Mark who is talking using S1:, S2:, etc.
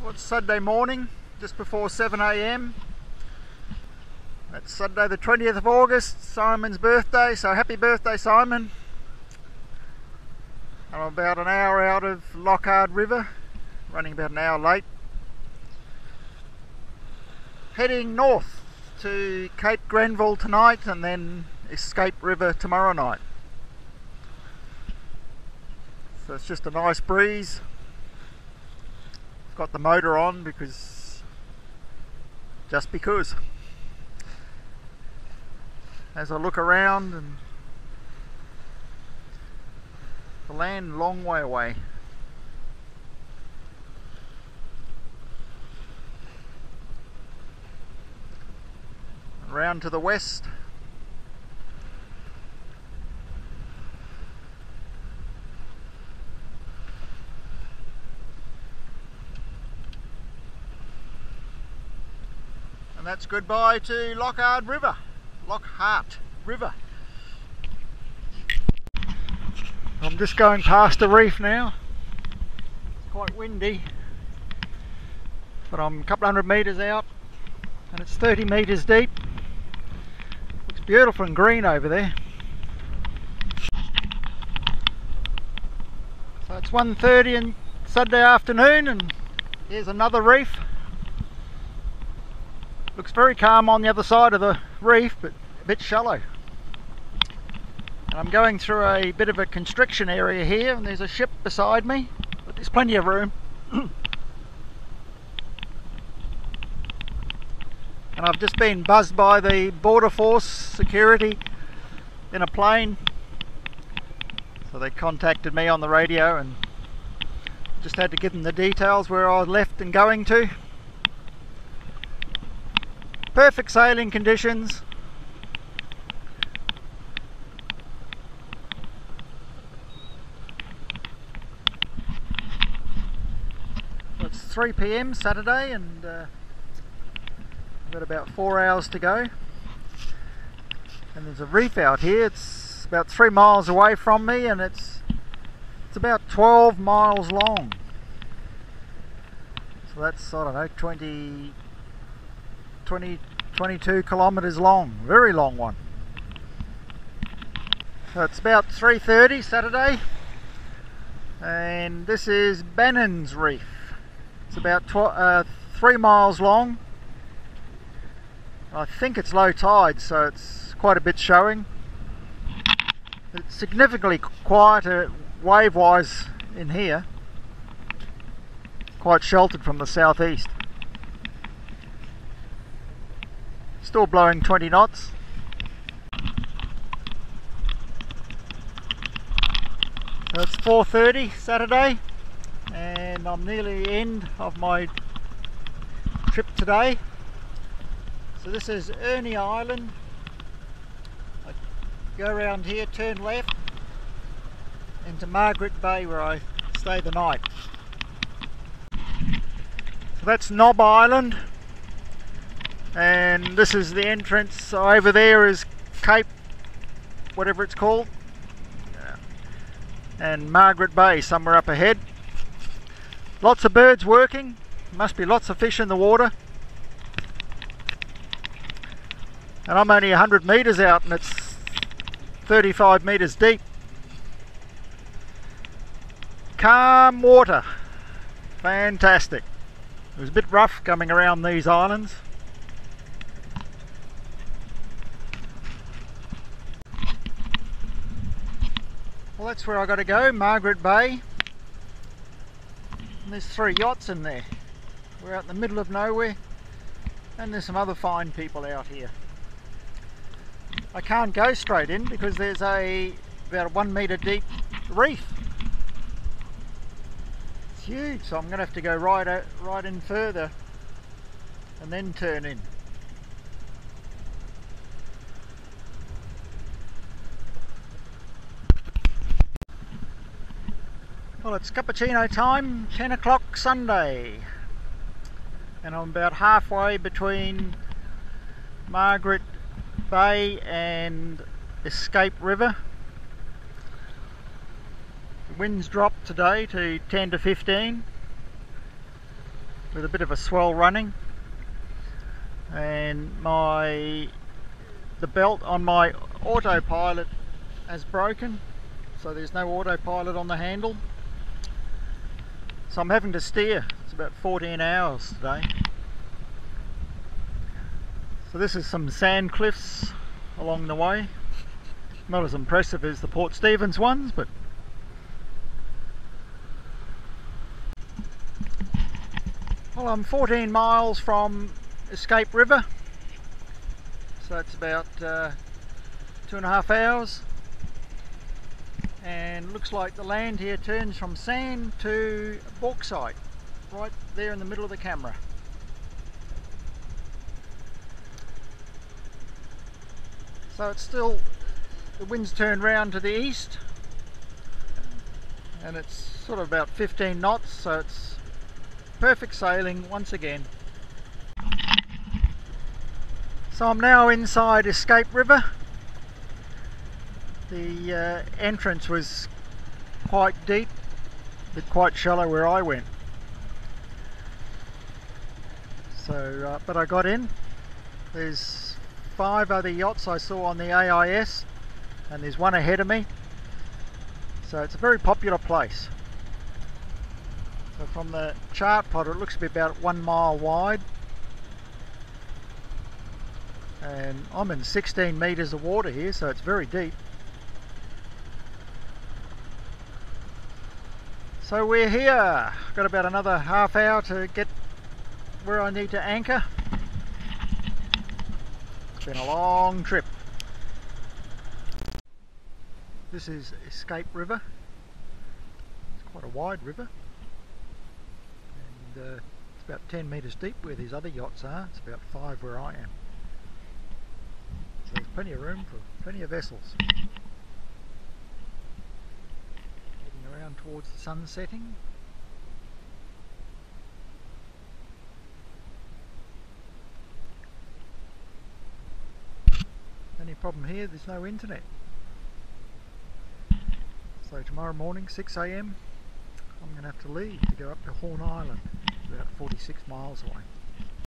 S1: Well, it's Sunday morning, just before 7 a.m. It's Sunday the 20th of August, Simon's birthday, so happy birthday, Simon. I'm about an hour out of Lockhart River, running about an hour late. Heading north to Cape Grenville tonight and then Escape River tomorrow night. So it's just a nice breeze. Got the motor on just because. As I look around, and the land a long way away. Around to the west. And that's goodbye to Lockhart River. I'm just going past the reef now. It's quite windy, but I'm a couple hundred metres out and it's 30 metres deep. Looks beautiful and green over there. So it's 1:30 on Sunday afternoon and here's another reef. Looks very calm on the other side of the reef, but a bit shallow. And I'm going through a bit of a constriction area here, and there's a ship beside me, but there's plenty of room. And I've just been buzzed by the Border Force security in a plane. So they contacted me on the radio and just had to give them the details where I was left and going to. Perfect sailing conditions. Well, it's 3 p.m. Saturday and I've got about 4 hours to go. And there's a reef out here. It's about 3 miles away from me and it's about 12 miles long. So that's, I don't know, 22 kilometres long, very long one. So it's about 3:30 Saturday and this is Bannon's Reef. It's about 3 miles long. I think it's low tide, so it's quite a bit showing. It's significantly quieter wave wise in here, quite sheltered from the southeast. Still blowing 20 knots. So it's 4:30 Saturday and I'm nearly the end of my trip today. So this is Ernie Island. I go around here, turn left into Margaret Bay where I stay the night. So that's Knob Island. And this is the entrance. So over there is Cape, whatever it's called, and Margaret Bay somewhere up ahead. Lots of birds working, must be lots of fish in the water. And I'm only 100 metres out and it's 35 metres deep. Calm water, fantastic. It was a bit rough coming around these islands. Well, that's where I got to go, Margaret Bay. And there's 3 yachts in there. We're out in the middle of nowhere, and there's some other fine people out here. I can't go straight in because there's about a 1 metre deep reef. It's huge, so I'm going to have to go right in further and then turn in. Well, it's cappuccino time, 10 o'clock Sunday, and I'm about halfway between Margaret Bay and Escape River. The wind's dropped today to 10 to 15. with a bit of a swell running, and the belt on my autopilot has broken, so there's no autopilot on the handle, so I'm having to steer. It's about 14 hours today. So this is some sand cliffs along the way, not as impressive as the Port Stephens ones, but well, I'm 14 miles from Escape River, so it's about 2.5 hours, and looks like the land here turns from sand to bauxite right there in the middle of the camera. So it's still, the wind's turned round to the east, and it's sort of about 15 knots, so it's perfect sailing once again. So I'm now inside Escape River. The entrance was quite deep, but quite shallow where I went. So, but I got in. There's 5 other yachts I saw on the AIS, and there's one ahead of me. So it's a very popular place. So from the chart plot it looks to be about 1 mile wide, and I'm in 16 metres of water here, so it's very deep. So we're here. Got about another half hour to get where I need to anchor. It's been a long trip. This is Escape River. It's quite a wide river, and it's about 10 metres deep where these other yachts are. It's about 5 where I am. So there's plenty of room for plenty of vessels. Heading around towards the sun setting. Only problem here, there's no internet. So tomorrow morning, 6 AM, I'm going to have to leave to go up to Horn Island, about 46 miles away.